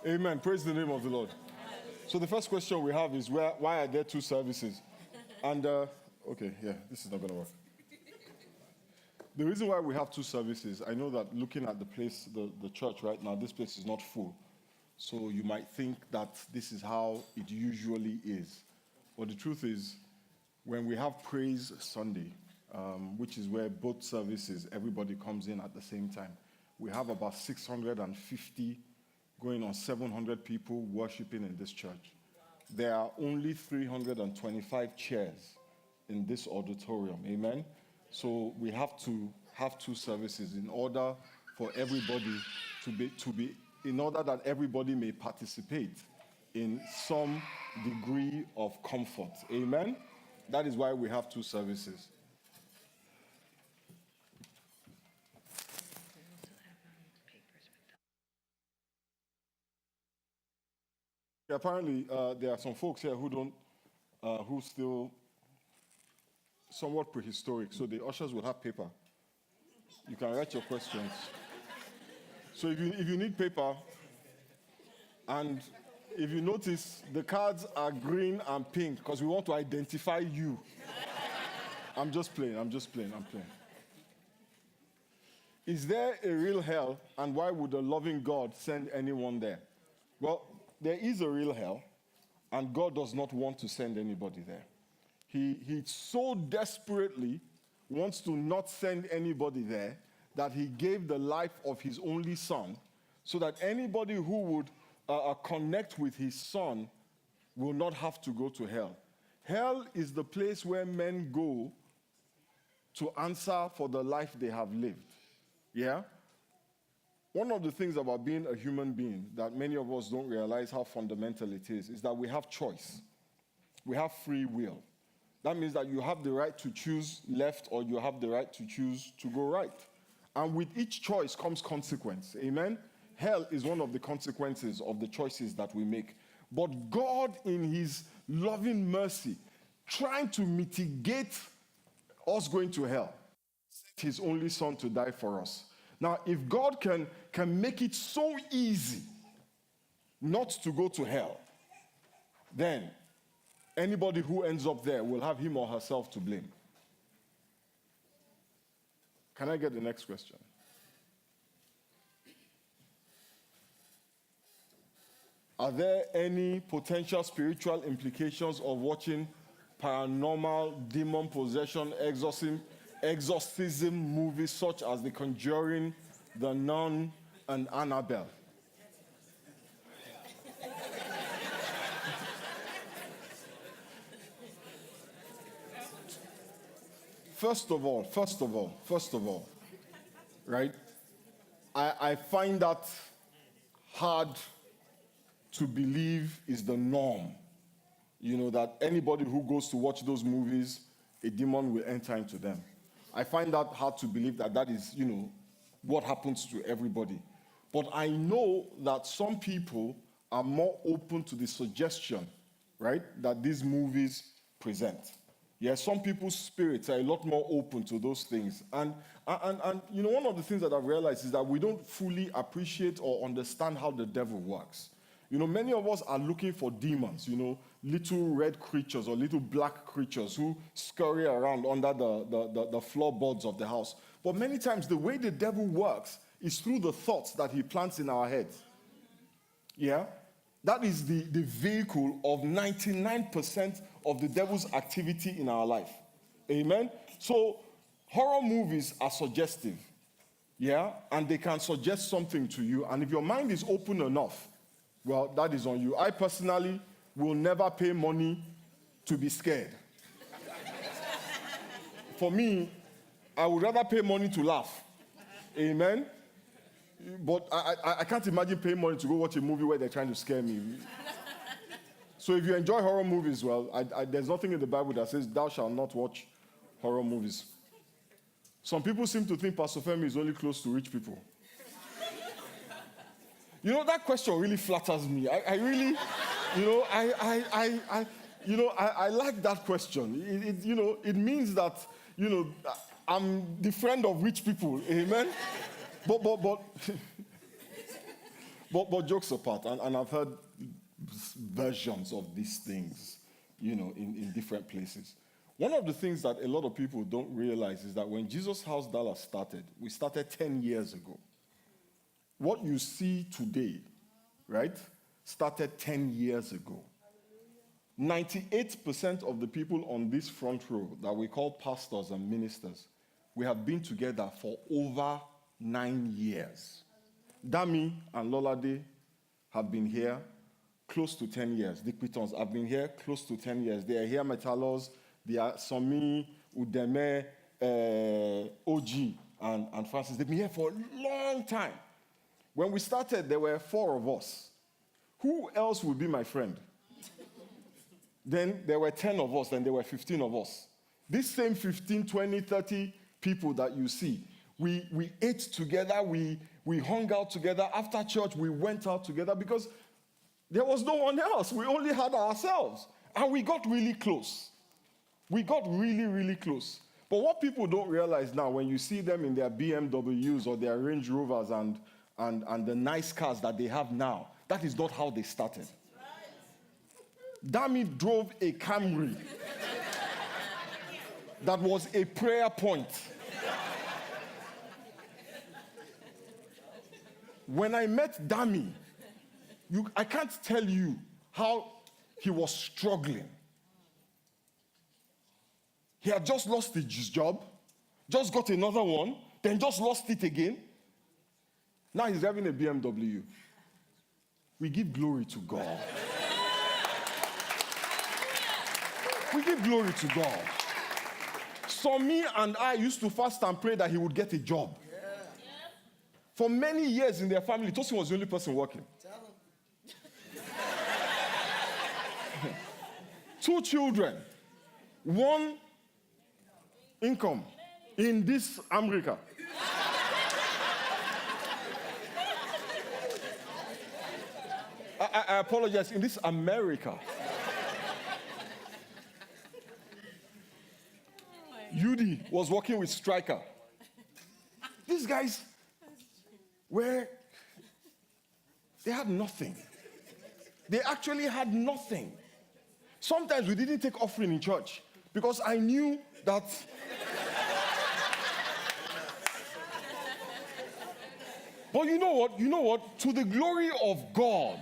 Amen. Praise the name of the Lord. So the first question we have is, why are there two services? And, okay, yeah, this is not going to work. The reason why we have two services, I know that looking at the place, the church right now, this place is not full. So you might think that this is how it usually is. But the truth is, when we have Praise Sunday, which is where both services, everybody comes in at the same time, we have about 650 going on 700 people worshiping in this church. There are only 325 chairs in this auditorium. Amen? So we have to have two services in order for everybody in order that everybody may participate in some degree of comfort. Amen? That is why we have two services. Apparently, there are some folks here who still somewhat prehistoric. So the ushers will have paper. You can write your questions. So if you need paper, and if you notice, the cards are green and pink because we want to identify you. I'm just playing. Is there a real hell, and why would a loving God send anyone there? Well, there is a real hell, and God does not want to send anybody there. He so desperately wants to not send anybody there that he gave the life of his only son so that anybody who would connect with his son will not have to go to hell. Hell is the place where men go to answer for the life they have lived. Yeah? One of the things about being a human being that many of us don't realize how fundamental it is that we have choice. We have free will. That means that you have the right to choose left or you have the right to choose to go right. And with each choice comes consequence. Amen? Hell is one of the consequences of the choices that we make. But God, in his loving mercy, trying to mitigate us going to hell, sent his only son to die for us. Now, if God can make it so easy not to go to hell, then anybody who ends up there will have him or herself to blame. Can I get the next question? Are there any potential spiritual implications of watching paranormal, demon possession, exorcism movies such as The Conjuring, The Nun, and Annabelle? First of all, right? I find that hard to believe is the norm. You know, that anybody who goes to watch those movies, a demon will enter into them. I find that hard to believe that is, what happens to everybody. But I know that some people are more open to the suggestion, right, that these movies present. Yes, some people's spirits are a lot more open to those things. And one of the things that I've realized is that we don't fully appreciate or understand how the devil works. Many of us are looking for demons, little red creatures or little black creatures who scurry around under the floorboards of the house. But many times the way the devil works is through the thoughts that he plants in our heads. Yeah? That is the vehicle of 99% of the devil's activity in our life. Amen? So, horror movies are suggestive. Yeah? And they can suggest something to you. And if your mind is open enough, well, that is on you. I personally will never pay money to be scared. For me, I would rather pay money to laugh. Amen? But I can't imagine paying money to go watch a movie where they're trying to scare me. So if you enjoy horror movies, well, there's nothing in the Bible that says thou shalt not watch horror movies. Some people seem to think Pastor Femi is only close to rich people. That question really flatters me. I really, I like that question. It means that, I'm the friend of rich people. Amen? But But jokes apart, and I've heard versions of these things, in different places. One of the things that a lot of people don't realize is that when Jesus House Dallas started, we started 10 years ago. What you see today, right, started 10 years ago. 98% of the people on this front row that we call pastors and ministers, we have been together for over 9 years. Dami and Lolade have been here close to 10 years. The Pitons have been here close to 10 years. They are here Metalos, they are Somi, Udeme, OG, and Francis. They've been here for a long time. When we started, there were 4 of us. Who else would be my friend? Then there were 10 of us, then there were 15 of us. These same 15, 20, 30 people that you see, we ate together, we hung out together. After church, we went out together because there was no one else. We only had ourselves. And we got really close. We got really, really close. But what people don't realize now, when you see them in their BMWs or their Range Rovers and the nice cars that they have now, that is not how they started. Dami drove a Camry that was a prayer point. When I met Dami, I can't tell you how he was struggling. He had just lost his job, just got another one, then just lost it again. Now he's having a BMW. We give glory to God. We give glory to God. So me and I used to fast and pray that he would get a job. For many years in their family, Tosin was the only person working. 2 children, 1 income in this America. I apologize, in this America. Yudi was working with Striker. These guys they had nothing. They actually had nothing. Sometimes we didn't take offering in church because I knew that but you know what? To the glory of God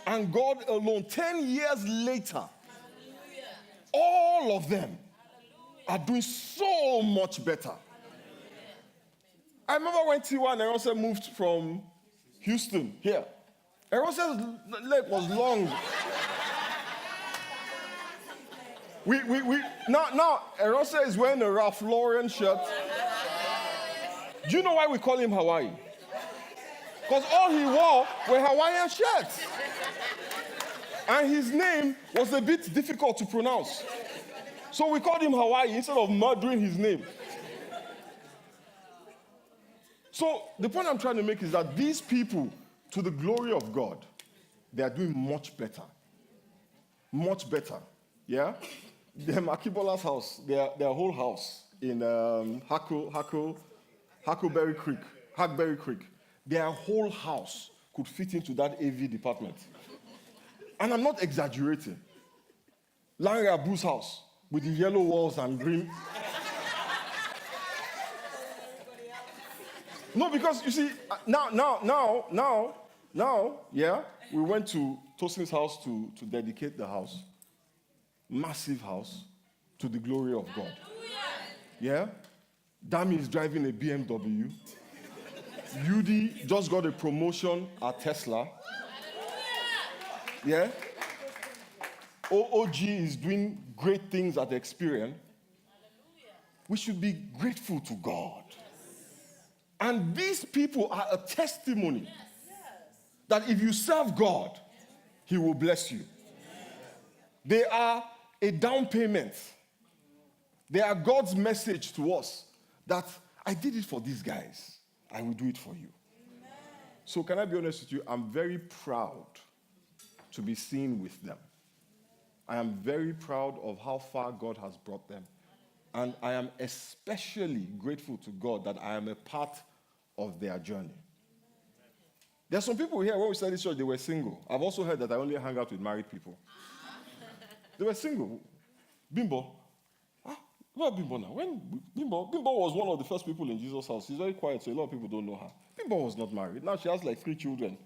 and God alone, 10 years later, all of them are doing so much better. I remember when Tiwa and Erose moved from Houston here. Erose's leg was long. Now Erose is wearing a Ralph Lauren shirt. Do you know why we call him Hawaii? Because all he wore were Hawaiian shirts. And his name was a bit difficult to pronounce. So we called him Hawaii instead of murdering his name. So the point I'm trying to make is that these people, to the glory of God, they are doing much better. Much better. Yeah? Them Akibola's house, their whole house in Hackberry Creek, their whole house could fit into that AV department. And I'm not exaggerating. Larry Abu's house with the yellow walls and green. No, because you see, now, yeah, we went to Tosin's house to dedicate the house. Massive house to the glory of God. Yeah? Dami is driving a BMW. Yudi just got a promotion at Tesla. Yeah? OOG is doing great things at Experian. We should be grateful to God. And these people are a testimony that if you serve God, He will bless you. They are a down payment. They are God's message to us that I did it for these guys. I will do it for you. Amen. So can I be honest with you? I'm very proud to be seen with them. I am very proud of how far God has brought them. And I am especially grateful to God that I am a part of their journey. There are some people here, when we started this church, they were single. I've also heard that I only hang out with married people. They were single. Bimbo. Where Bimbo now? When Bimbo was one of the first people in Jesus' house. She's very quiet, so a lot of people don't know her. Bimbo was not married. Now she has like 3 children.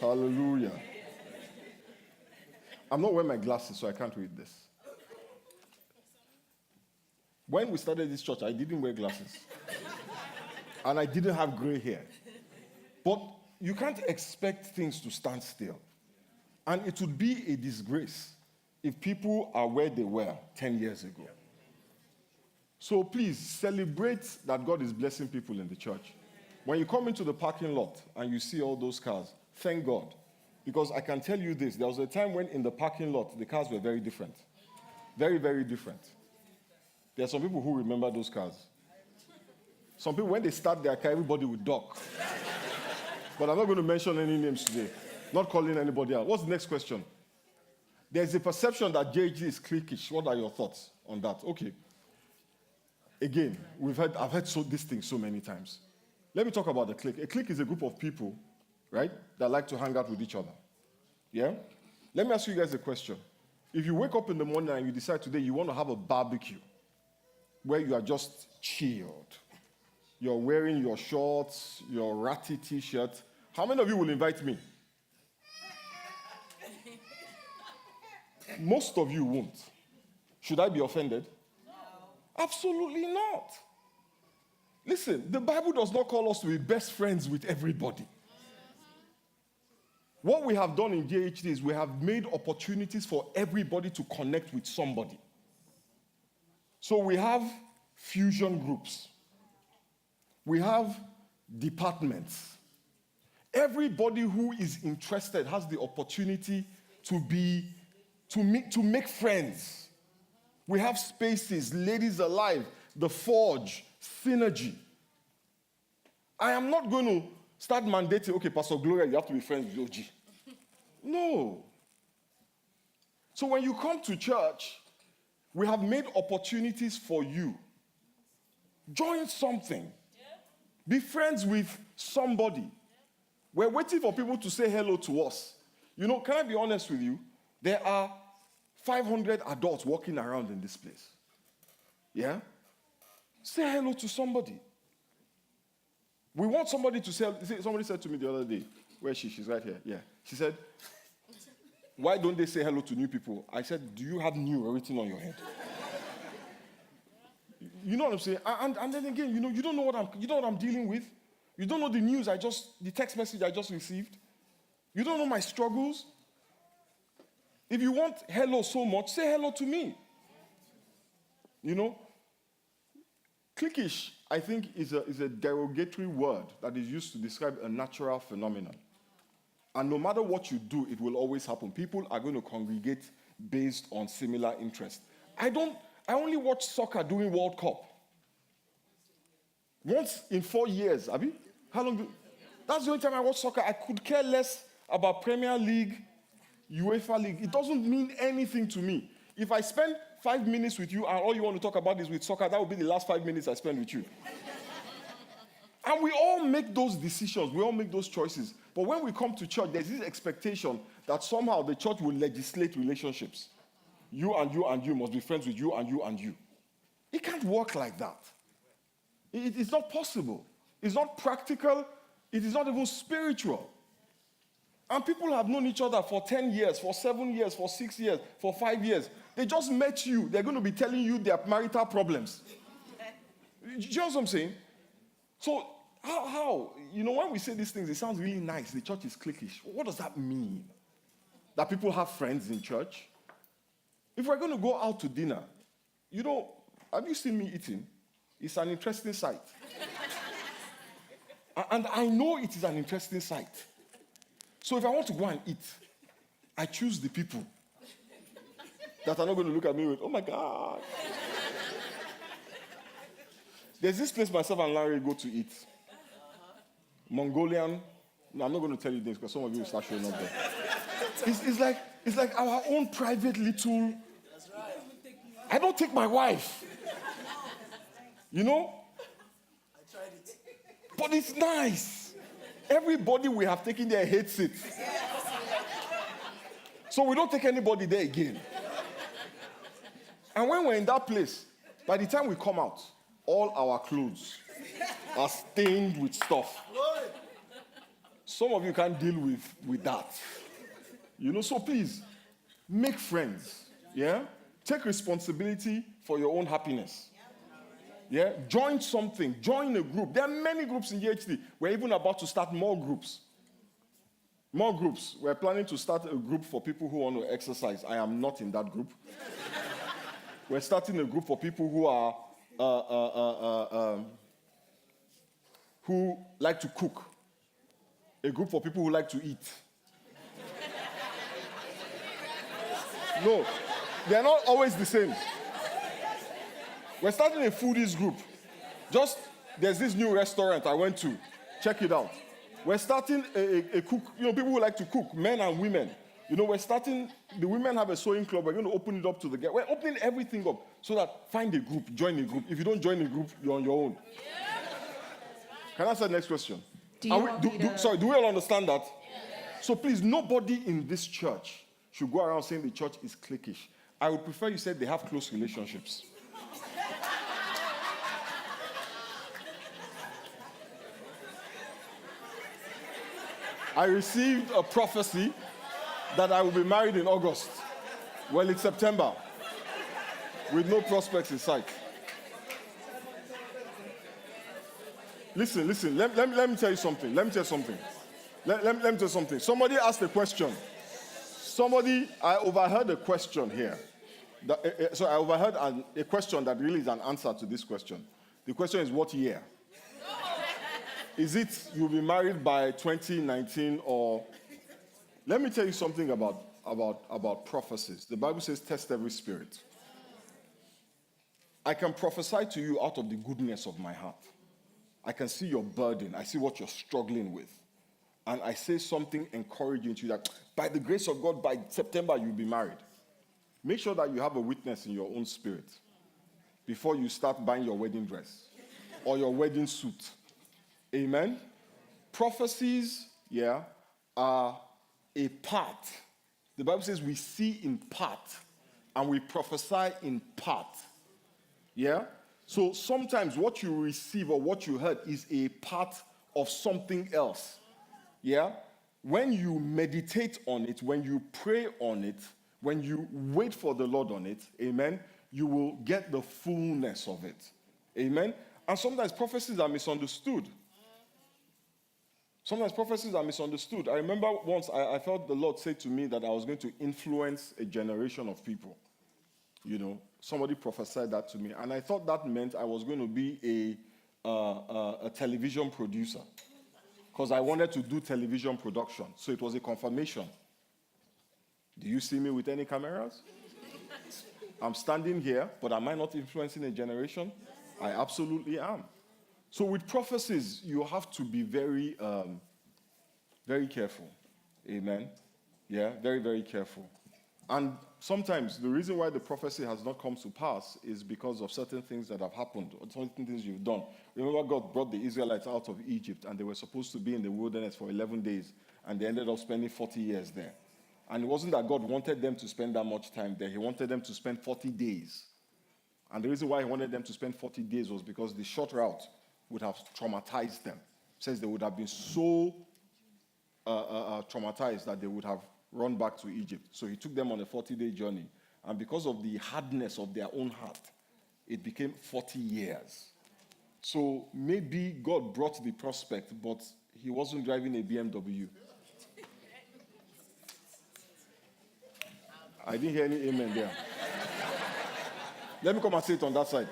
Hallelujah. I'm not wearing my glasses, so I can't read this. When we started this church, I didn't wear glasses. And I didn't have gray hair. But you can't expect things to stand still. And it would be a disgrace if people are where they were 10 years ago. So please celebrate that God is blessing people in the church. When you come into the parking lot and you see all those cars, thank God. Because I can tell you this, there was a time when in the parking lot, the cars were very different. Very, very different. There are some people who remember those cars. Some people, when they start their car, everybody would duck. But I'm not going to mention any names today. Not calling anybody out. What's the next question? There's a perception that JG is cliquish. What are your thoughts on that? Okay. Again, I've heard this thing so many times. Let me talk about the clique. A clique is a group of people, right, that like to hang out with each other. Yeah? Let me ask you guys a question. If you wake up in the morning and you decide today you want to have a barbecue where you are just chilled, you're wearing your shorts, your ratty t-shirt, how many of you will invite me? Most of you won't. Should I be offended? Absolutely not. Listen, the Bible does not call us to be best friends with everybody. What we have done in JHD is we have made opportunities for everybody to connect with somebody. So we have fusion groups. We have departments. Everybody who is interested has the opportunity to make friends. We have spaces, Ladies Alive, The Forge, Synergy. I am not going to start mandating, okay, Pastor Gloria, you have to be friends with OG. No. So when you come to church, we have made opportunities for you. Join something. Be friends with somebody. We're waiting for people to say hello to us. You know, can I be honest with you? There are 500 adults walking around in this place. Yeah? Say hello to somebody. We want somebody to say, somebody said to me the other day, where is she? She's right here. Yeah. She said, why don't they say hello to new people? I said, do you have new written on your head? You know what I'm saying? And then again, you don't know what I'm dealing with. You don't know the news the text message I just received. You don't know my struggles. If you want hello so much, say hello to me. You know? Cliquish, I think, is a derogatory word that is used to describe a natural phenomenon. And no matter what you do, it will always happen. People are going to congregate based on similar interests. I only watch soccer during World Cup. Once in 4 years, Abi? How long that's the only time I watch soccer. I could care less about Premier League, UEFA League. It doesn't mean anything to me. If I spend 5 minutes with you and all you want to talk about is with soccer, that will be the last 5 minutes I spend with you. And we all make those decisions. We all make those choices. But when we come to church, there's this expectation that somehow the church will legislate relationships. You and you and you must be friends with you and you and you. It can't work like that. It's not possible. It's not practical. It is not even spiritual. And people have known each other for 10 years, for 7 years, for 6 years, for 5 years. They just met you. They're going to be telling you their marital problems. Do you know what I'm saying? So how? You know, when we say these things, it sounds really nice. The church is cliquish. What does that mean? That people have friends in church? If we're going to go out to dinner, you know, have you seen me eating? It's an interesting sight. And I know it is an interesting sight. So if I want to go and eat, I choose the people that are not going to look at me with, oh my God. There's this place myself and Larry go to eat. Mongolian. No, I'm not going to tell you this because some of you will start showing up there. It's like our own private little. I don't take my wife. You know? I tried it. But it's nice. Everybody we have taken there hates it. So we don't take anybody there again. And when we're in that place, by the time we come out, all our clothes are stained with stuff. Some of you can't deal with that. You know, so please, make friends. Yeah? Take responsibility for your own happiness. Yeah? Join something. Join a group. There are many groups in GHD. We're even about to start more groups. More groups. We're planning to start a group for people who want to exercise. I am not in that group. We're starting a group for people who are who like to cook. A group for people who like to eat. No, they're not always the same. We're starting a foodies group. There's this new restaurant I went to. Check it out. We're starting a cook, people who like to cook, men and women. We're starting, the women have a sewing club. We're going to open it up to the guys. We're opening everything up so that find a group, join a group. If you don't join a group, you're on your own. Can I ask the next question? Do we all understand that? So please, nobody in this church should go around saying the church is cliquish. I would prefer you said they have close relationships. I received a prophecy that I will be married in August. Well, it's September, with no prospects in sight. Listen, let me tell you something. Let me tell you something. Somebody asked a question. I overheard a question here. I overheard a question that really is an answer to this question. The question is, what year? Is it you'll be married by 2019 or... Let me tell you something about prophecies. The Bible says, test every spirit. I can prophesy to you out of the goodness of my heart. I can see your burden. I see what you're struggling with. And I say something encouraging to you that by the grace of God, by September, you'll be married. Make sure that you have a witness in your own spirit before you start buying your wedding dress or your wedding suit. Amen? Prophecies, are a part. The Bible says we see in part and we prophesy in part. Yeah? So sometimes what you receive or what you heard is a part of something else. Yeah? When you meditate on it, when you pray on it, when you wait for the Lord on it, amen, you will get the fullness of it. Amen? And sometimes prophecies are misunderstood. I remember once I felt the Lord say to me that I was going to influence a generation of people. Somebody prophesied that to me. And I thought that meant I was going to be a television producer. Because I wanted to do television production. So it was a confirmation. Do you see me with any cameras? I'm standing here, but am I not influencing a generation? I absolutely am. So with prophecies, you have to be very, very careful. Amen? Yeah, very, very careful. And sometimes the reason why the prophecy has not come to pass is because of certain things that have happened, or certain things you've done. Remember, God brought the Israelites out of Egypt, and they were supposed to be in the wilderness for 11 days, and they ended up spending 40 years there. And it wasn't that God wanted them to spend that much time there. He wanted them to spend 40 days. And the reason why he wanted them to spend 40 days was because the short route would have traumatized them. It says they would have been so traumatized that they would have run back to Egypt. So he took them on a 40-day journey. And because of the hardness of their own heart, it became 40 years. So maybe God brought the prospect, but he wasn't driving a BMW. I didn't hear any amen there. Let me come and say it on that side.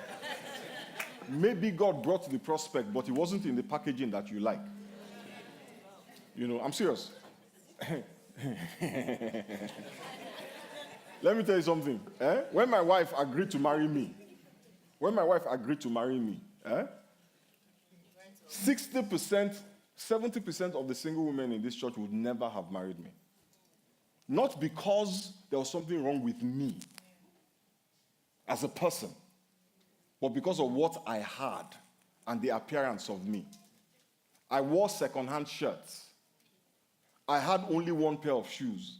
Maybe God brought the prospect, but it wasn't in the packaging that you like. I'm serious. Let me tell you something. When my wife agreed to marry me, 60%, 70% of the single women in this church would never have married me. Not because there was something wrong with me. as a person, but because of what I had and the appearance of me. I wore second-hand shirts. I had only one pair of shoes.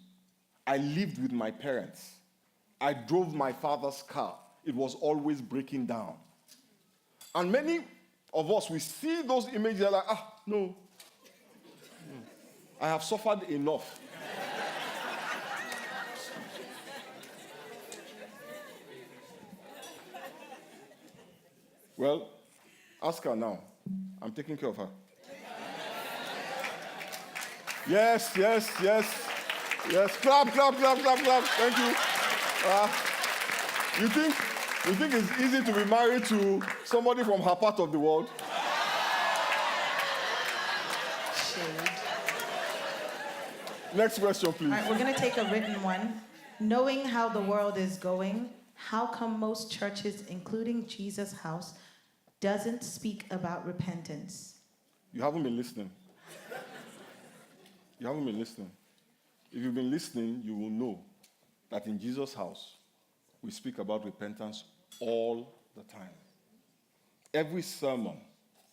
I lived with my parents. I drove my father's car. It was always breaking down. And many of us, we see those images like, no. I have suffered enough. Well, ask her now. I'm taking care of her. Yes. Clap. Thank you. You think it's easy to be married to somebody from her part of the world? Shade. Next question, please. All right, we're going to take a written one. Knowing how the world is going, how come most churches, including Jesus House, doesn't speak about repentance? You haven't been listening. You haven't been listening. If you've been listening, you will know that in Jesus' house, we speak about repentance all the time. Every sermon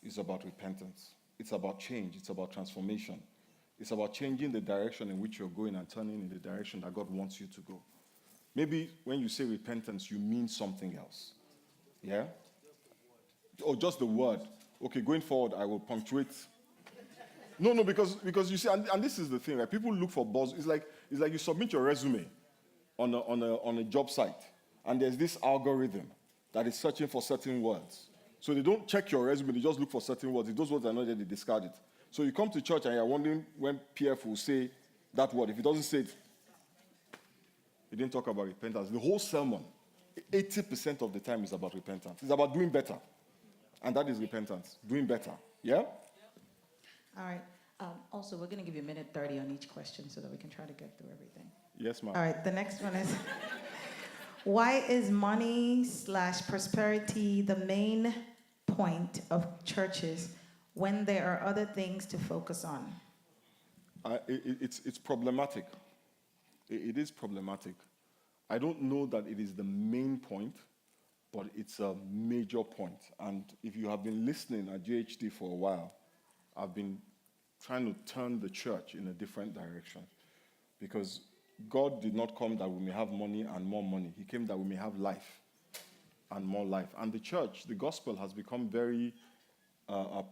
is about repentance. It's about change. It's about transformation. It's about changing the direction in which you're going and turning in the direction that God wants you to go. Maybe when you say repentance, you mean something else. Yeah? Or just the word. Okay, going forward, I will punctuate. No, because you see, and this is the thing, right? People look for buzz. It's like you submit your resume on a job site, and there's this algorithm that is searching for certain words. So they don't check your resume, they just look for certain words. If those words are not there, they discard it. So you come to church and you're wondering when PF will say that word. If he doesn't say it, he didn't talk about repentance. The whole sermon, 80% of the time is about repentance. It's about doing better. And that is repentance, doing better. Yeah? All right. Also, we're going to give you a minute 30 on each question so that we can try to get through everything. Yes, ma'am. All right, the next one is, why is money/prosperity the main point of churches when there are other things to focus on? It's problematic. It is problematic. I don't know that it is the main point, but it's a major point. And if you have been listening at GHD for a while, I've been trying to turn the church in a different direction. Because God did not come that we may have money and more money. He came that we may have life and more life. And the church, the gospel, has become very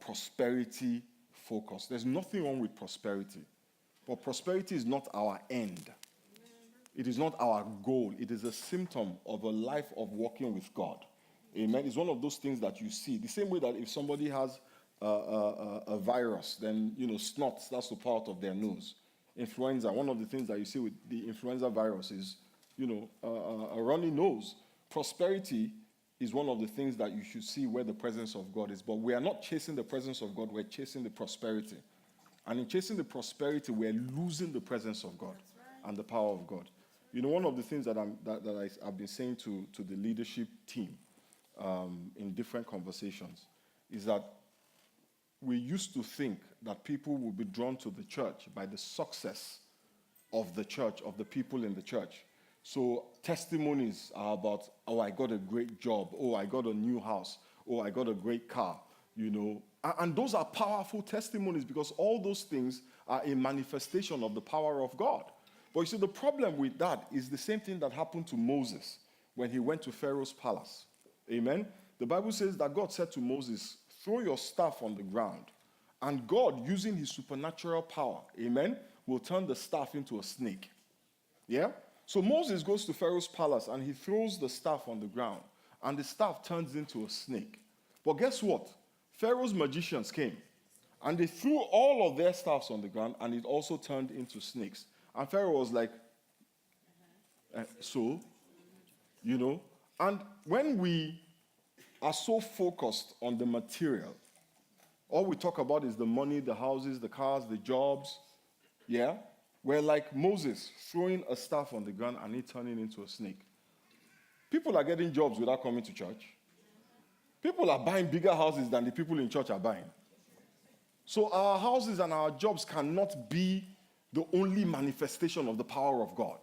prosperity focused. There's nothing wrong with prosperity. But prosperity is not our end. It is not our goal. It is a symptom of a life of walking with God. Amen. It's one of those things that you see. The same way that if somebody has a virus, then, snot starts to pour out of their nose. Influenza, one of the things that you see with the influenza virus is, a runny nose. Prosperity is one of the things that you should see where the presence of God is. But we are not chasing the presence of God, we're chasing the prosperity. And in chasing the prosperity, we're losing the presence of God and the power of God. One of the things that I've been saying to the leadership team in different conversations is that we used to think that people would be drawn to the church by the success of the church, of the people in the church. So testimonies are about, I got a great job. I got a new house. I got a great car. And those are powerful testimonies because all those things are a manifestation of the power of God. But you see, the problem with that is the same thing that happened to Moses when he went to Pharaoh's palace. Amen? The Bible says that God said to Moses, throw your staff on the ground. And God, using his supernatural power, amen, will turn the staff into a snake. Yeah? So Moses goes to Pharaoh's palace and he throws the staff on the ground. And the staff turns into a snake. But guess what? Pharaoh's magicians came. And they threw all of their staffs on the ground and it also turned into snakes. And Pharaoh was like, And when we are so focused on the material, all we talk about is the money, the houses, the cars, the jobs. Yeah? We're like Moses throwing a staff on the ground and it turning into a snake. People are getting jobs without coming to church. People are buying bigger houses than the people in church are buying. So our houses and our jobs cannot be the only manifestation of the power of God.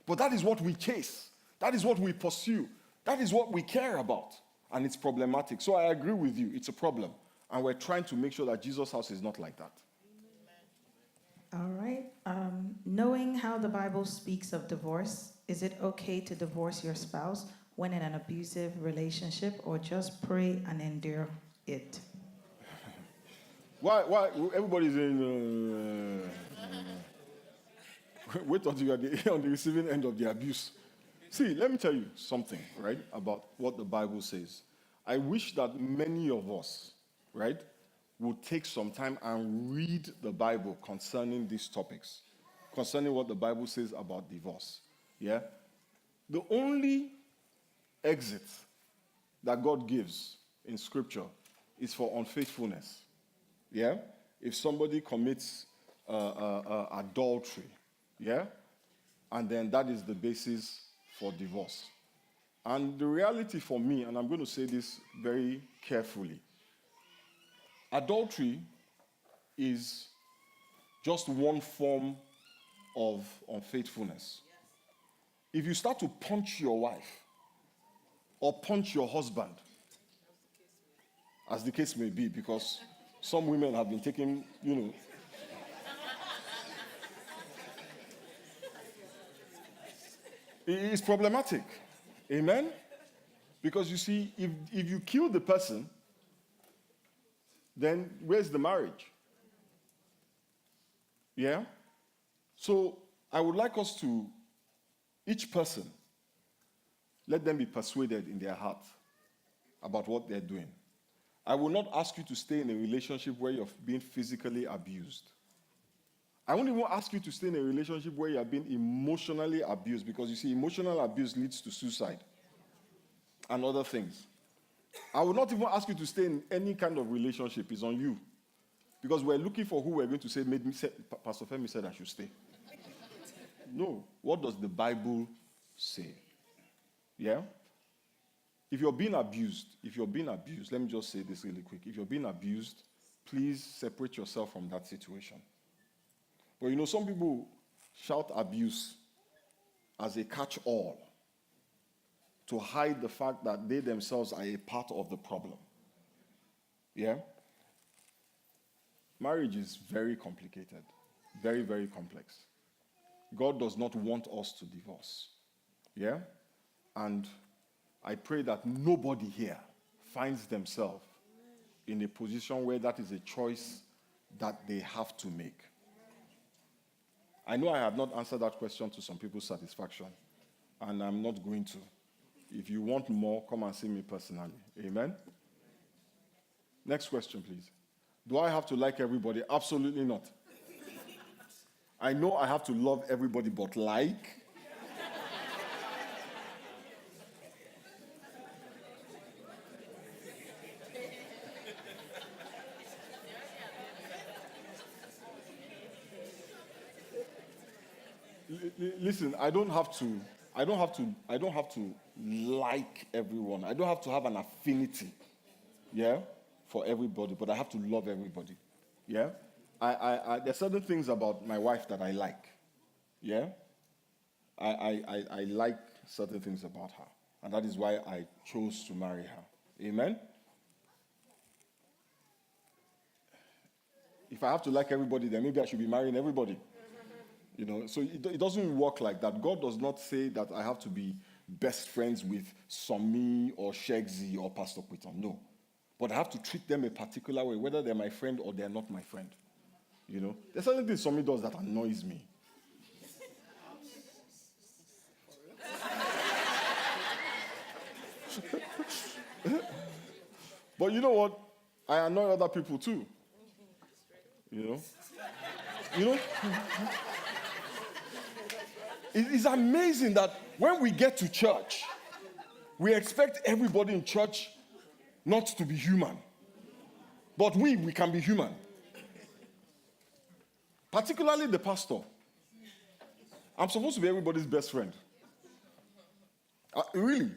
But that is what we chase. That is what we pursue. That is what we care about, and it's problematic. So I agree with you, it's a problem. And we're trying to make sure that Jesus' house is not like that. All right. Knowing how the Bible speaks of divorce, is it okay to divorce your spouse when in an abusive relationship, or just pray and endure it? Why everybody's in wait until you are on the receiving end of the abuse. See, let me tell you something, right, about what the Bible says. I wish that many of us, right, would take some time and read the Bible concerning these topics, concerning what the Bible says about divorce. Yeah? The only exit that God gives in Scripture is for unfaithfulness. Yeah? If somebody commits adultery, yeah? And then that is the basis for divorce. And the reality for me, and I'm going to say this very carefully, adultery is just one form of unfaithfulness. If you start to punch your wife or punch your husband, as the case may be, because some women have been taking, it's problematic. Amen? Because you see, if you kill the person, then where's the marriage? Yeah? So I would like us to, each person, let them be persuaded in their heart about what they're doing. I will not ask you to stay in a relationship where you're being physically abused. I won't even ask you to stay in a relationship where you're being emotionally abused, because you see, emotional abuse leads to suicide and other things. I will not even ask you to stay in any kind of relationship. It's on you. Because we're looking for who we're going to say, Pastor Femi said I should stay. No. What does the Bible say? Yeah? If you're being abused, let me just say this really quick. If you're being abused, please separate yourself from that situation. But some people shout abuse as a catch-all to hide the fact that they themselves are a part of the problem. Yeah? Marriage is very complicated, very, very complex. God does not want us to divorce. Yeah? And I pray that nobody here finds themselves in a position where that is a choice that they have to make. I know I have not answered that question to some people's satisfaction, and I'm not going to. If you want more, come and see me personally. Amen? Next question, please. Do I have to like everybody? Absolutely not. I know I have to love everybody, but like? Listen, I don't have to like everyone. I don't have to have an affinity, yeah, for everybody, but I have to love everybody. Yeah? There's certain things about my wife that I like. Yeah? I like certain things about her. And that is why I chose to marry her. Amen? If I have to like everybody, then maybe I should be marrying everybody. So it doesn't work like that. God does not say that I have to be best friends with Somi or Shegzi or Pastor Quiton. No. But I have to treat them a particular way, whether they're my friend or they're not my friend. There's certain things Somi does that annoys me. But you know what? I annoy other people too. It's amazing that when we get to church, we expect everybody in church not to be human. But we can be human. Particularly the pastor. I'm supposed to be everybody's best friend. Really,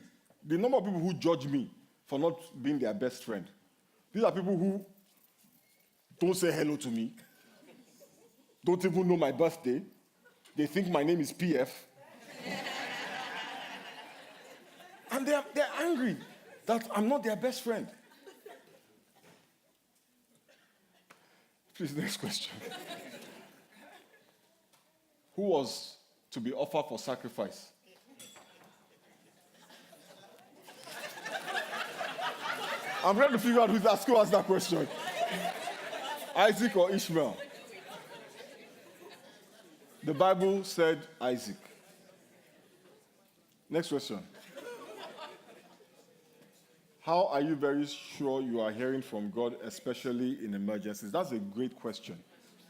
the number of people who judge me for not being their best friend, these are people who don't say hello to me, don't even know my birthday. They think my name is PF. And they're angry that I'm not their best friend. Please, next question. Who was to be offered for sacrifice? I'm trying to figure out who asked that question. Isaac or Ishmael? The Bible said Isaac. Next question. How are you very sure you are hearing from God, especially in emergencies? That's a great question.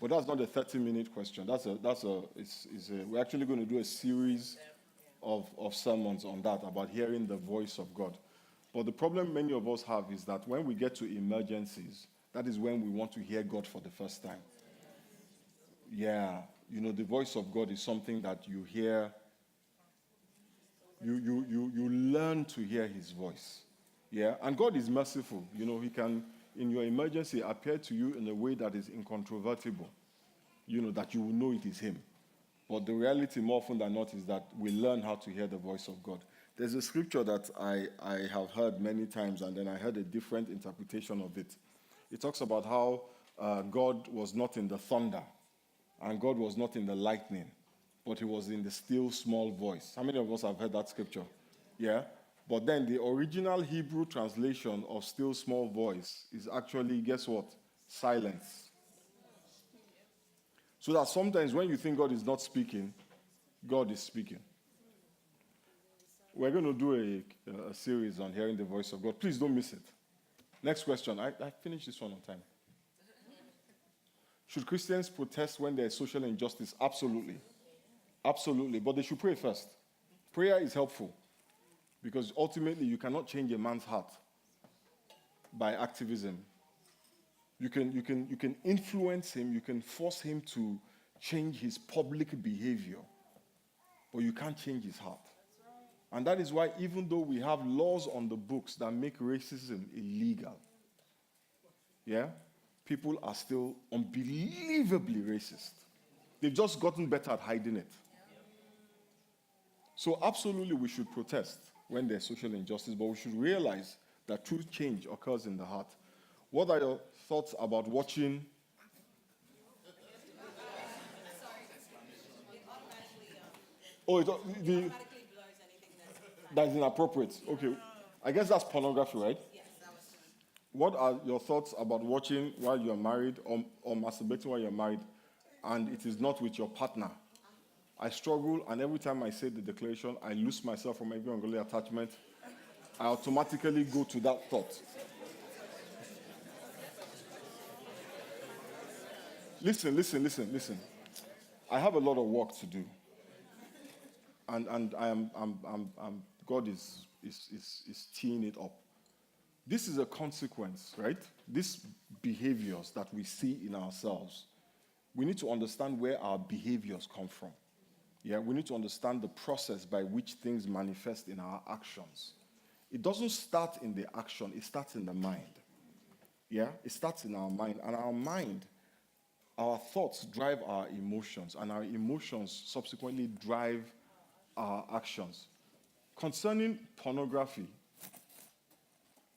But that's not a 30-minute question. We're actually going to do a series of sermons on that, about hearing the voice of God. But the problem many of us have is that when we get to emergencies, that is when we want to hear God for the first time. Yeah, the voice of God is something that you hear. You learn to hear his voice. Yeah, and God is merciful. He can, in your emergency, appear to you in a way that is incontrovertible. That you will know it is him. But the reality, more often than not, is that we learn how to hear the voice of God. There's a scripture that I have heard many times, and then I heard a different interpretation of it. It talks about how God was not in the thunder, and God was not in the lightning, but he was in the still small voice. How many of us have heard that scripture? Yeah? But then the original Hebrew translation of still small voice is actually, guess what? Silence. So that sometimes when you think God is not speaking, God is speaking. We're going to do a series on hearing the voice of God. Please don't miss it. Next question. I finished this one on time. Should Christians protest when there is social injustice? Absolutely. Absolutely. But they should pray first. Prayer is helpful because ultimately you cannot change a man's heart by activism. You can influence him, you can force him to change his public behavior, but you can't change his heart. And that is why, even though we have laws on the books that make racism illegal, yeah, people are still unbelievably racist. They've just gotten better at hiding it. So absolutely we should protest when there's social injustice, but we should realize that true change occurs in the heart. What are your thoughts about watching? That's inappropriate. Okay. I guess that's pornography, right? Yes, that was fun. What are your thoughts about watching while you're married or masturbating while you're married and it is not with your partner? I struggle, and every time I say the declaration, I lose myself from every ungodly attachment. I automatically go to that thought. Listen. I have a lot of work to do. And God is teeing it up. This is a consequence, right? These behaviors that we see in ourselves, we need to understand where our behaviors come from. Yeah, we need to understand the process by which things manifest in our actions. It doesn't start in the action, it starts in the mind. Yeah, it starts in our mind. And our mind, our thoughts drive our emotions, and our emotions subsequently drive our actions. Concerning pornography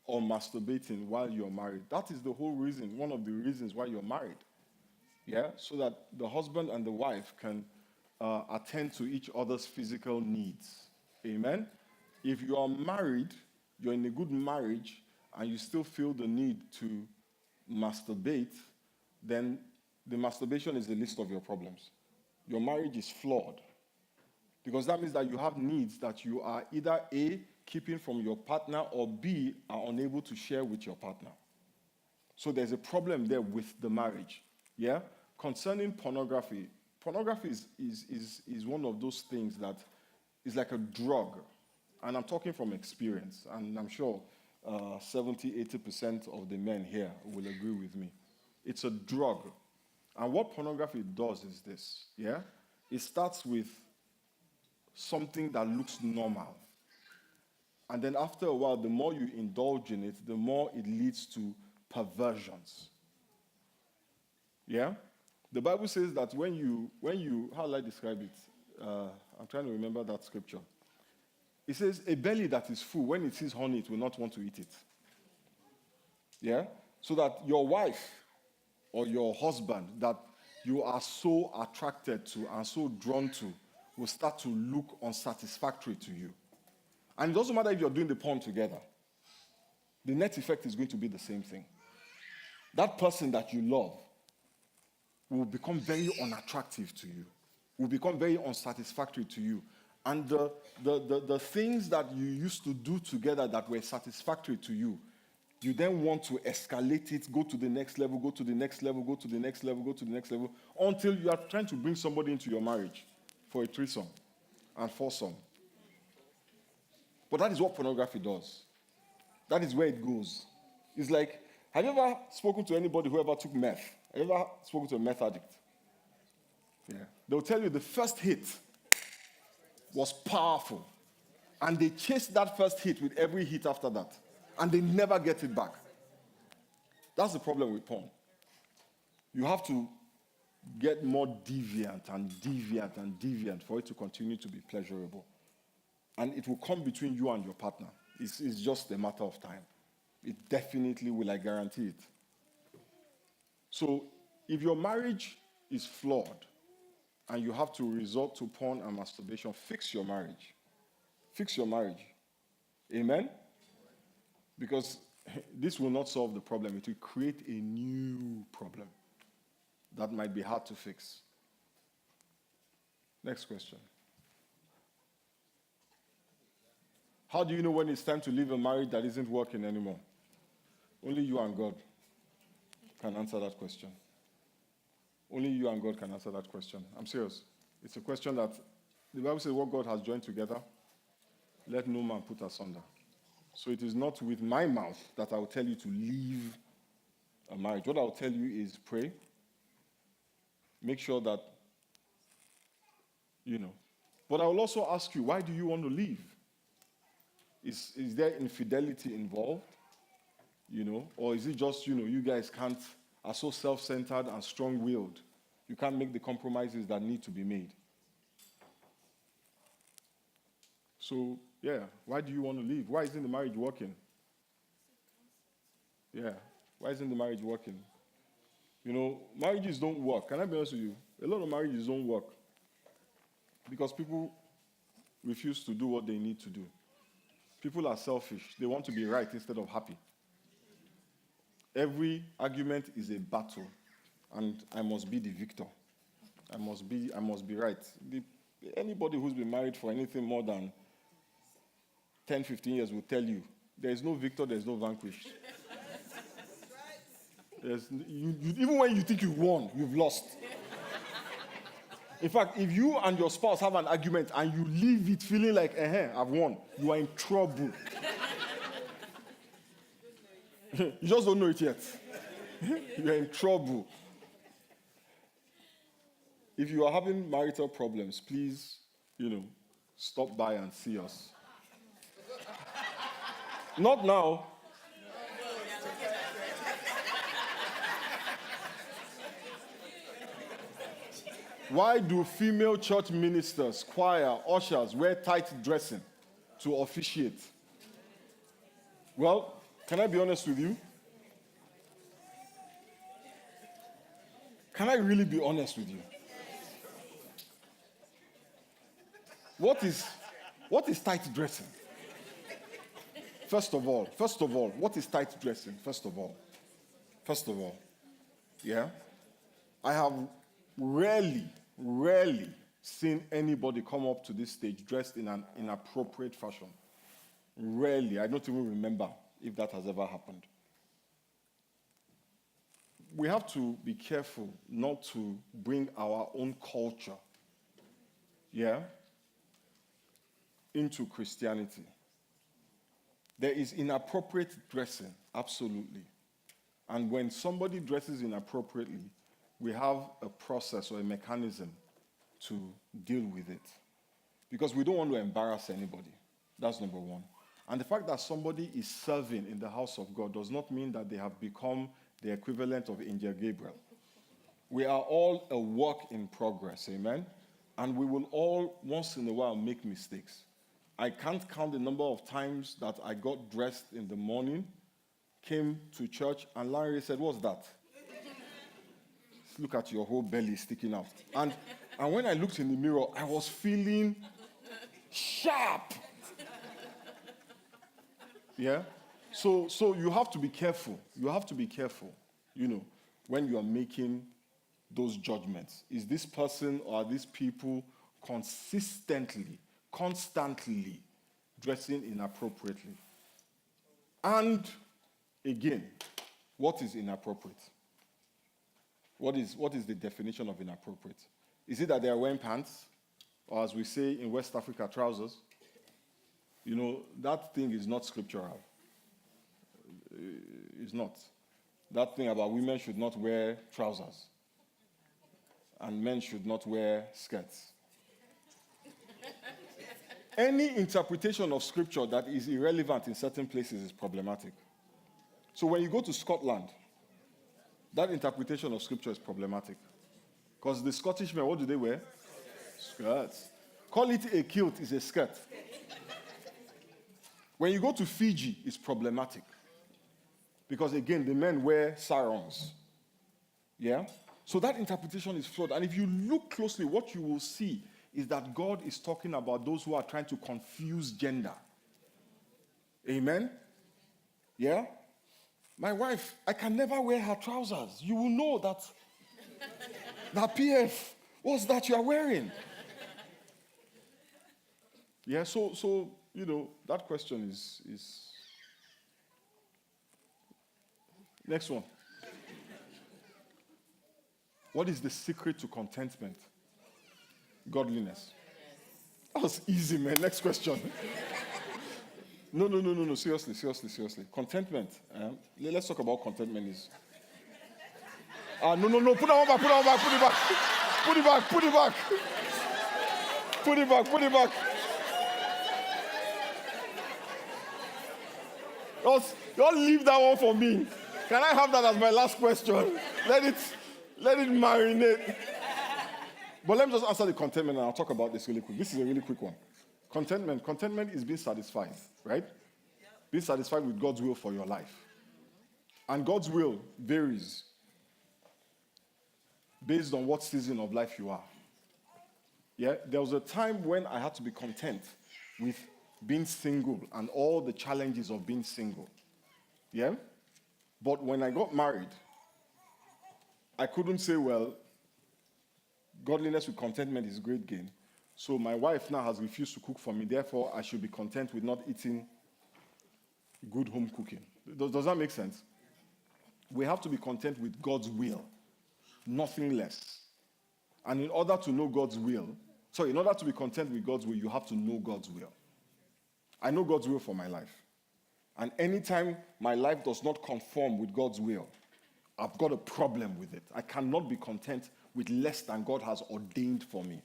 or masturbating while you're married, that is the whole reason, one of the reasons why you're married. Yeah, so that the husband and the wife can attend to each other's physical needs. Amen? If you are married, you're in a good marriage, and you still feel the need to masturbate, then the masturbation is the least of your problems. Your marriage is flawed. Because that means that you have needs that you are either A, keeping from your partner, or B, are unable to share with your partner. So there's a problem there with the marriage. Yeah? Concerning pornography is one of those things that is like a drug. And I'm talking from experience. And I'm sure 70-80% of the men here will agree with me. It's a drug. And what pornography does is this. Yeah? It starts with something that looks normal. And then after a while, the more you indulge in it, the more it leads to perversions. Yeah? The Bible says that when you how will I describe it? I'm trying to remember that scripture. It says, a belly that is full, when it sees honey, it will not want to eat it. Yeah? So that your wife or your husband that you are so attracted to and so drawn to will start to look unsatisfactory to you. And it doesn't matter if you're doing the porn together. The net effect is going to be the same thing. That person that you love will become very unattractive to you, will become very unsatisfactory to you. And the things that you used to do together that were satisfactory to you, you then want to escalate it, go to the next level, go to the next level, go to the next level, go to the next level, until you are trying to bring somebody into your marriage for a threesome and foursome. But that is what pornography does. That is where it goes. It's like, have you ever spoken to anybody who ever took meth? Have you ever spoken to a meth addict? Yeah. They'll tell you the first hit was powerful. And they chase that first hit with every hit after that. And they never get it back. That's the problem with porn. You have to get more deviant and deviant and deviant for it to continue to be pleasurable. And it will come between you and your partner. It's just a matter of time. It definitely will, I guarantee it. So if your marriage is flawed and you have to resort to porn and masturbation, fix your marriage. Fix your marriage. Amen? Because this will not solve the problem. It will create a new problem that might be hard to fix. Next question. How do you know when it's time to leave a marriage that isn't working anymore? Only you and God can answer that question. Only you and God can answer that question. I'm serious. It's a question that the Bible says what God has joined together, let no man put asunder. So it is not with my mouth that I will tell you to leave a marriage. What I will tell you is pray. Make sure that, But I will also ask you, why do you want to leave? Is there infidelity involved? Or is it just, you guys are so self-centered and strong-willed. You can't make the compromises that need to be made. So, why do you want to leave? Why isn't the marriage working? Why isn't the marriage working? Marriages don't work. Can I be honest with you? A lot of marriages don't work because people refuse to do what they need to do. People are selfish. They want to be right instead of happy. Every argument is a battle, and I must be the victor. I must be right. Anybody who's been married for anything more than 10, 15 years will tell you, there is no victor, there is no vanquished. Even when you think you won, you've lost. In fact, if you and your spouse have an argument and you leave it feeling like, I've won, you are in trouble. You just don't know it yet. You're in trouble. If you are having marital problems, please, stop by and see us. Not now. Why do female church ministers, choir, ushers wear tight dressing to officiate? Well, can I be honest with you? Can I really be honest with you? What is tight dressing? First of all, what is tight dressing? First of all, I have rarely seen anybody come up to this stage dressed in an inappropriate fashion. Rarely. I don't even remember if that has ever happened. We have to be careful not to bring our own culture, into Christianity. There is inappropriate dressing, absolutely. And when somebody dresses inappropriately, we have a process or a mechanism to deal with it. Because we don't want to embarrass anybody. That's number one. And the fact that somebody is serving in the house of God does not mean that they have become the equivalent of Angel Gabriel. We are all a work in progress, amen? And we will all, once in a while, make mistakes. I can't count the number of times that I got dressed in the morning, came to church, and Larry said, "What's that?" Look at your whole belly sticking out. And when I looked in the mirror, I was feeling sharp. Yeah? So you have to be careful. You have to be careful, when you are making those judgments. Is this person or are these people constantly dressing inappropriately? And again, what is inappropriate? What is the definition of inappropriate? Is it that they are wearing pants? Or as we say in West Africa, trousers? That thing is not scriptural. It's not. That thing about women should not wear trousers. And men should not wear skirts. Any interpretation of scripture that is irrelevant in certain places is problematic. So when you go to Scotland, that interpretation of scripture is problematic. Because the Scottish men, what do they wear? Skirts. Call it a kilt, is a skirt. When you go to Fiji, it's problematic. Because again, the men wear sarongs. Yeah? So that interpretation is flawed. And if you look closely, what you will see is that God is talking about those who are trying to confuse gender. Amen? Yeah? My wife, I can never wear her trousers. You will know that PF, what's that you are wearing? Yeah, so that question is... Next one. What is the secret to contentment? Godliness. That was easy, man. Next question. No. Seriously. Contentment. Let's talk about contentment. No. Put it back. Don't leave that one for me. Can I have that as my last question? Let it marinate. But let me just answer the contentment and I'll talk about this really quick. This is a really quick one. Contentment is being satisfied, right? Being satisfied with God's will for your life. And God's will varies based on what season of life you are. Yeah, there was a time when I had to be content with being single and all the challenges of being single. Yeah? But when I got married, I couldn't say, well, godliness with contentment is great gain. So my wife now has refused to cook for me. Therefore, I should be content with not eating good home cooking. Does that make sense? We have to be content with God's will, nothing less. And in order to know God's will, in order to be content with God's will, you have to know God's will. I know God's will for my life. And anytime my life does not conform with God's will, I've got a problem with it. I cannot be content with less than God has ordained for me.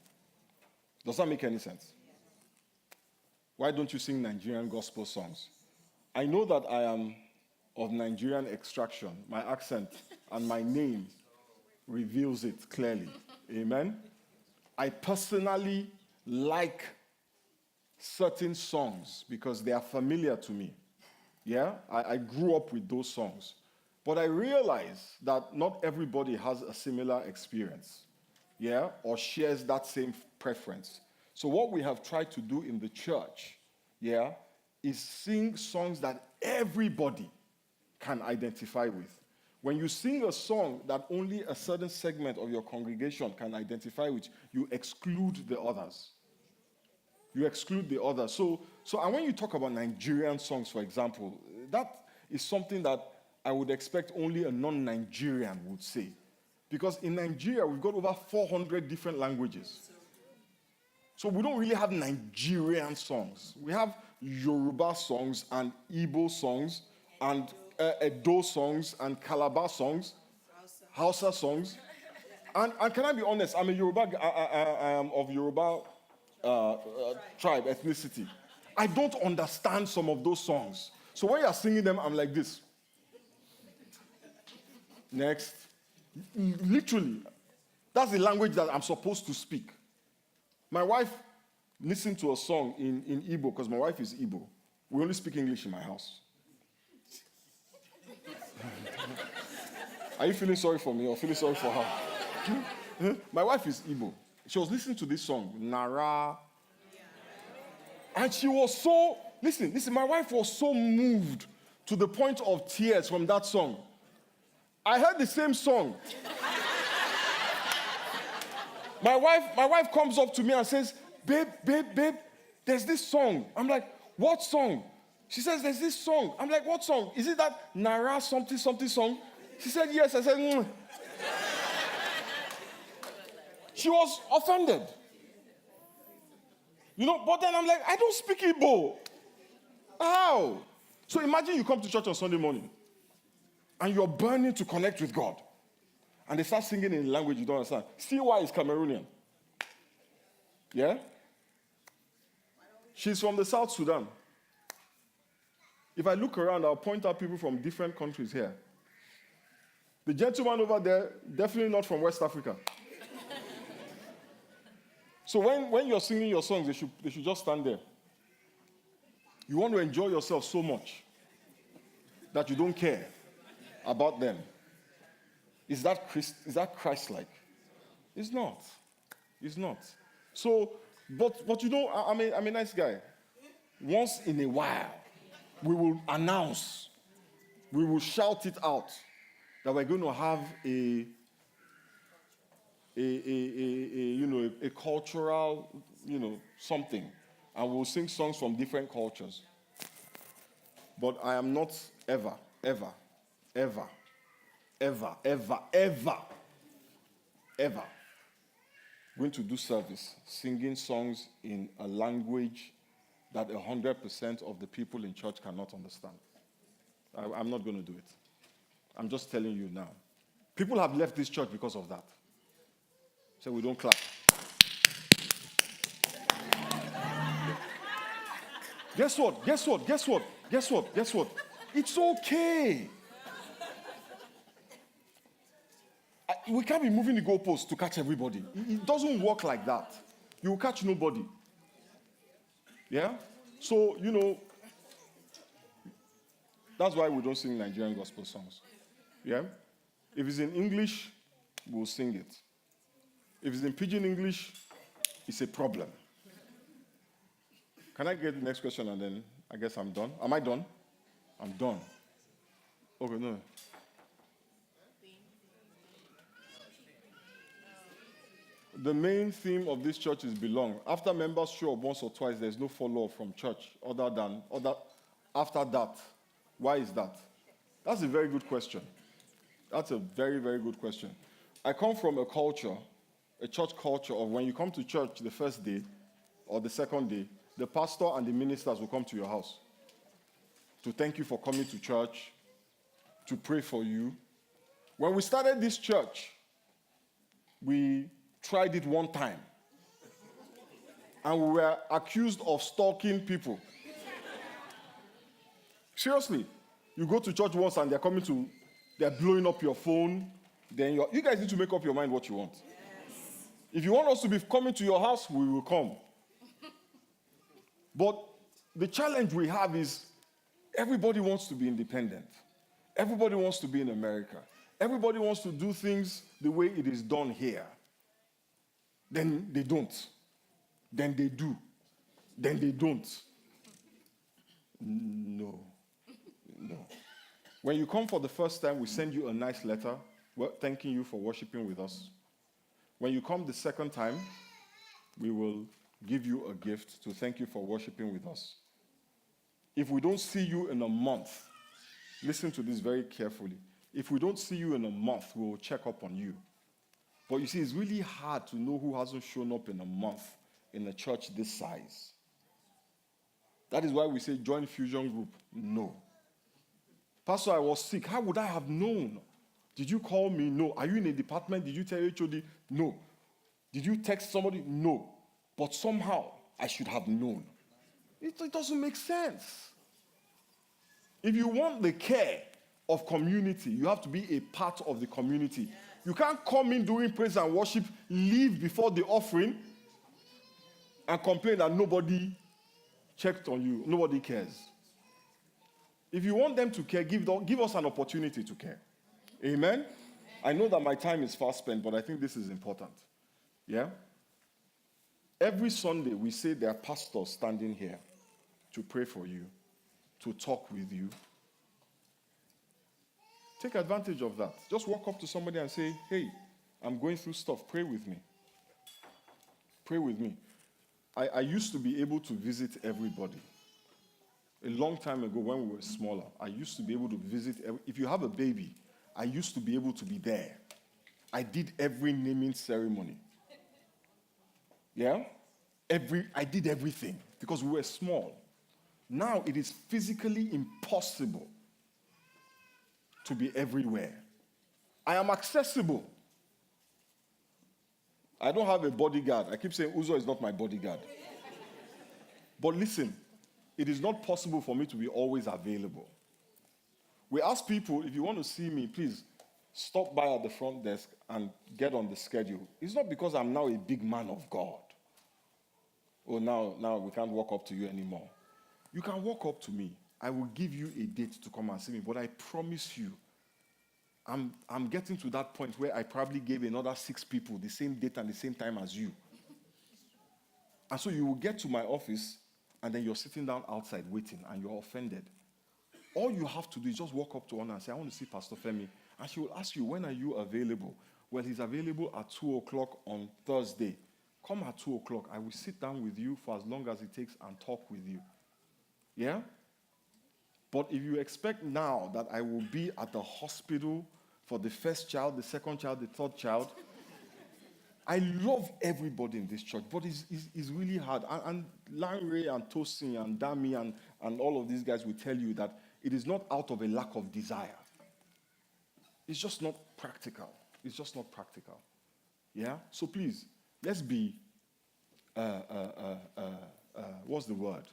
Does that make any sense? Why don't you sing Nigerian gospel songs? I know that I am of Nigerian extraction. My accent and my name reveals it clearly. Amen? I personally like certain songs because they are familiar to me. Yeah? I grew up with those songs. But I realize that not everybody has a similar experience, yeah, or shares that same preference. So what we have tried to do in the church, yeah, is sing songs that everybody can identify with. When you sing a song that only a certain segment of your congregation can identify with, you exclude the others. You exclude the others. So and when you talk about Nigerian songs, for example, that is something that I would expect only a non-Nigerian would say. Because in Nigeria, we've got over 400 different languages. So we don't really have Nigerian songs. We have Yoruba songs and Igbo songs and Edo songs and Calabar songs, Hausa songs. And can I be honest, I'm a Yoruba, I am of Yoruba tribe, ethnicity. I don't understand some of those songs. So when you're singing them, I'm like this. Next. Literally, that's the language that I'm supposed to speak. My wife listen to a song in Igbo, because my wife is Igbo. We only speak English in my house. Are you feeling sorry for me or feeling sorry for her? My wife is Igbo. She was listening to this song, Nara. And she was so, listen, my wife was so moved to the point of tears from that song. I heard the same song. My wife comes up to me and says, babe, there's this song. I'm like, what song? She says, there's this song. I'm like, what song? Is it that Nara something song? She said, yes. I said, She was offended. But then I'm like, I don't speak Igbo. How? So imagine you come to church on Sunday morning and you're burning to connect with God. And they start singing in a language you don't understand. CY is Cameroonian. Yeah? She's from the South Sudan. If I look around, I'll point out people from different countries here. The gentleman over there, definitely not from West Africa. So when you're singing your songs, they should just stand there. You want to enjoy yourself so much that you don't care about them. Is that Christ-like? It's not. It's not. So, but I'm a nice guy. Once in a while, we will announce, we will shout it out that we're going to have a cultural, something, and we'll sing songs from different cultures. But I am not ever going to do service singing songs in a language that 100% of the people in church cannot understand. I'm not going to do it. I'm just telling you now. People have left this church because of that. So we don't clap. Guess what? It's okay. We can't be moving the goalposts to catch everybody. It doesn't work like that. You will catch nobody. Yeah? So, that's why we don't sing Nigerian gospel songs. Yeah? If it's in English, we'll sing it. If it's in Pidgin English, it's a problem. Can I get the next question and then I guess I'm done? Am I done? I'm done. Okay, no. The main theme of this church is belong. After members show up once or twice, there's no follow-up from church after that. Why is that? That's a very good question. That's a very, very good question. I come from a church culture of when you come to church the first day or the second day, the pastor and the ministers will come to your house to thank you for coming to church, to pray for you. When we started this church, we tried it one time. And we were accused of stalking people. Seriously. You go to church once and they're blowing up your phone. Then you guys need to make up your mind what you want. Yes. If you want us to be coming to your house, we will come. But the challenge we have is everybody wants to be independent. Everybody wants to be in America. Everybody wants to do things the way it is done here. Then they don't. Then they do. Then they don't. No. When you come for the first time, we send you a nice letter thanking you for worshiping with us. When you come the second time, we will give you a gift to thank you for worshiping with us. If we don't see you in a month, listen to this very carefully. If we don't see you in a month, we will check up on you. But you see, it's really hard to know who hasn't shown up in a month in a church this size. That is why we say join Fusion Group. No. Pastor, I was sick. How would I have known? Did you call me? No. Are you in a department? Did you tell HOD? No. Did you text somebody? No. But somehow, I should have known. It doesn't make sense. If you want the care of community, you have to be a part of the community. Yes. You can't come in during praise and worship, leave before the offering, and complain that nobody checked on you, nobody cares. If you want them to care, give us an opportunity to care. Amen? I know that my time is fast spent, but I think this is important. Yeah? Every Sunday, we say there are pastors standing here to pray for you, to talk with you. Take advantage of that. Just walk up to somebody and say, hey, I'm going through stuff. Pray with me. Pray with me. I used to be able to visit everybody. A long time ago when we were smaller, I used to be able to visit. If you have a baby, I used to be able to be there. I did every naming ceremony. Yeah? I did everything because we were small. Now it is physically impossible to be everywhere. I am accessible. I don't have a bodyguard. I keep saying Uzo is not my bodyguard. But listen, it is not possible for me to be always available. We ask people, if you want to see me, please stop by at the front desk and get on the schedule. It's not because I'm now a big man of God. Oh, now we can't walk up to you anymore. You can walk up to me. I will give you a date to come and see me, but I promise you, I'm getting to that point where I probably gave another 6 people the same date and the same time as you. And so you will get to my office, and then you're sitting down outside waiting, and you're offended. All you have to do is just walk up to one and say, I want to see Pastor Femi. And she will ask you, when are you available? Well, he's available at 2 o'clock on Thursday. Come at 2 o'clock. I will sit down with you for as long as it takes and talk with you. Yeah? But if you expect now that I will be at the hospital for the first child, the second child, the third child, I love everybody in this church, but it's really hard. And Larry and Tosin and Dami and all of these guys will tell you that it is not out of a lack of desire. It's just not practical. It's just not practical. Yeah? So please, let's be, what's the word?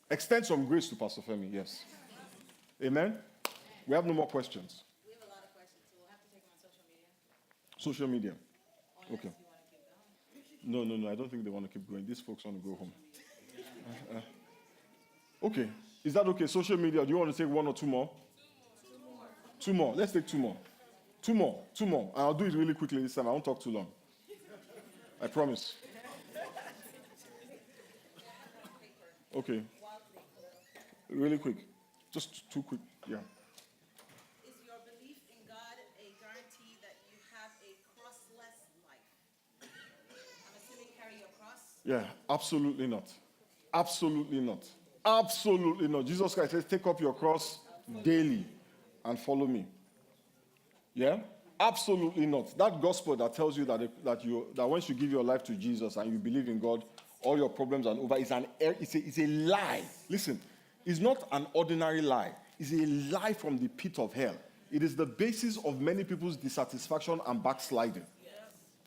Extend some grace to Pastor Femi, yes. Amen? We have no more questions. We have a lot of questions, so we'll have to take them on social media. Social media. Unless Okay. you want to keep going. No, I don't think they want to keep going. These folks want to go home. Okay. Is that okay? Social media, do you want to take 1 or 2 more? 2 more. Let's take 2 more. 2 more. And I'll do it really quickly this time. I won't talk too long. I promise. Okay. Really quick. Just 2 quick. Yeah. Is your belief in God a guarantee that you have a crossless life? I'm assuming carry your cross? Yeah, absolutely not. Absolutely not. Absolutely not. Jesus Christ says, take up your cross daily and follow me. Yeah? Absolutely not. That gospel that tells you that once you give your life to Jesus and you believe in God, all your problems are over, it's a lie. Listen, it's not an ordinary lie. It's a lie from the pit of hell. It is the basis of many people's dissatisfaction and backsliding. Yes.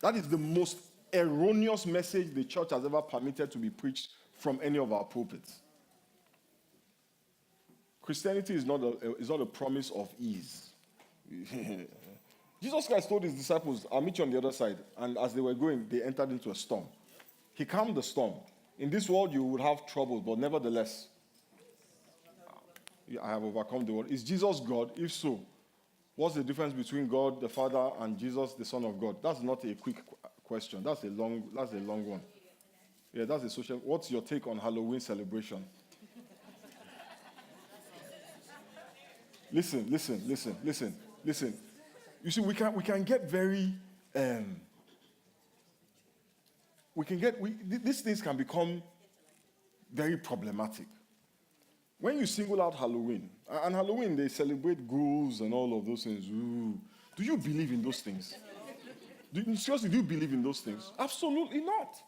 That is the most erroneous message the church has ever permitted to be preached from any of our pulpits. Christianity is not a promise of ease. Jesus Christ told his disciples, I'll meet you on the other side. And as they were going, they entered into a storm. He calmed the storm. In this world, you would have trouble, but nevertheless, I have overcome the world. Is Jesus God? If so, what's the difference between God the Father and Jesus the Son of God? That's not a quick question. That's a long one. Yeah, that's a social. What's your take on Halloween celebration? Listen. You see, we can get very. These things can become very problematic. When you single out Halloween, and Halloween they celebrate ghouls and all of those things. Ooh. Do you believe in those things? Seriously, do you believe in those things? Absolutely not.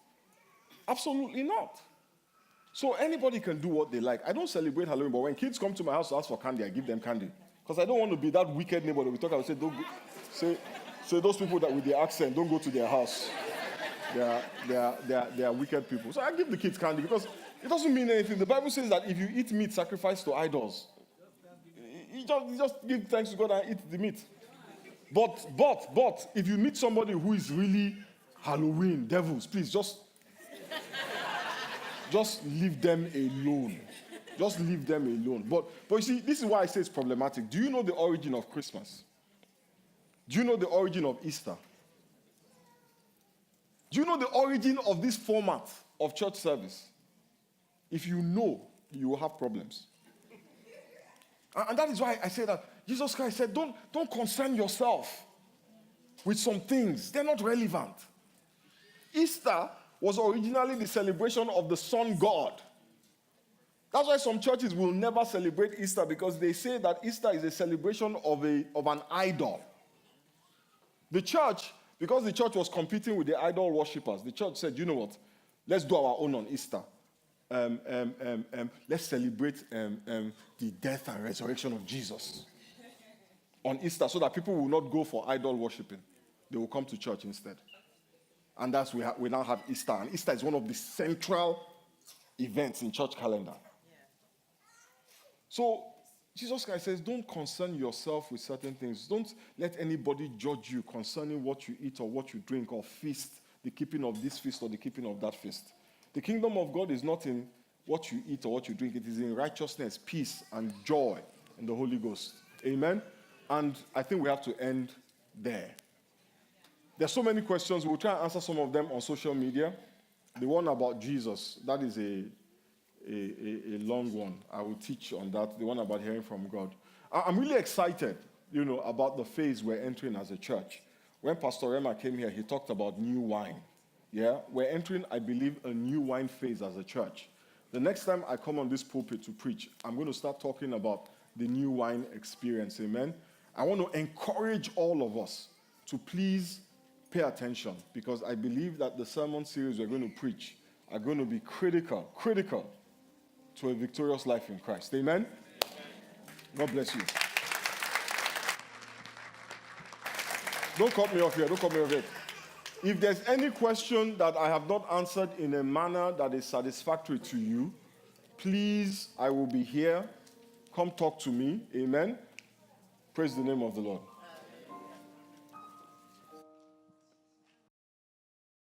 Absolutely not. So anybody can do what they like. I don't celebrate Halloween, but when kids come to my house to ask for candy, I give them candy. Because I don't want to be that wicked neighbor that we talk about. Say, don't go, say those people that with their accent, don't go to their house. They are wicked people. So I give the kids candy because it doesn't mean anything. The Bible says that if you eat meat sacrificed to idols, you just give thanks to God and eat the meat. But if you meet somebody who is really Halloween devils, please just Just leave them alone. Just leave them alone. But you see, this is why I say it's problematic. Do you know the origin of Christmas? Do you know the origin of Easter? Do you know the origin of this format of church service? If you know, you will have problems. And that is why I say that Jesus Christ said, don't concern yourself with some things. They're not relevant. Easter was originally the celebration of the sun god. That's why some churches will never celebrate Easter, because they say that Easter is a celebration of an idol. The church, because the church was competing with the idol worshippers, the church said, you know what? Let's do our own on Easter. Let's celebrate the death and resurrection of Jesus on Easter, so that people will not go for idol worshiping. They will come to church instead. And that's we now have Easter. And Easter is one of the central events in church calendar. So Jesus Christ says, don't concern yourself with certain things. Don't let anybody judge you concerning what you eat or what you drink or feast, the keeping of this feast or the keeping of that feast. The kingdom of God is not in what you eat or what you drink. It is in righteousness, peace, and joy in the Holy Ghost. Amen? And I think we have to end there. There's so many questions. We'll try and answer some of them on social media. The one about Jesus, that is a long one. I will teach on that. The one about hearing from God. I'm really excited, about the phase we're entering as a church. When Pastor Rema came here, he talked about new wine. Yeah, we're entering, I believe, a new wine phase as a church. The next time I come on this pulpit to preach, I'm going to start talking about the new wine experience. Amen. I want to encourage all of us to please pay attention, because I believe that the sermon series we're going to preach are going to be critical to a victorious life in Christ. Amen? God bless you. Don't cut me off here. If there's any question that I have not answered in a manner that is satisfactory to you, please, I will be here. Come talk to me. Amen? Praise the name of the Lord.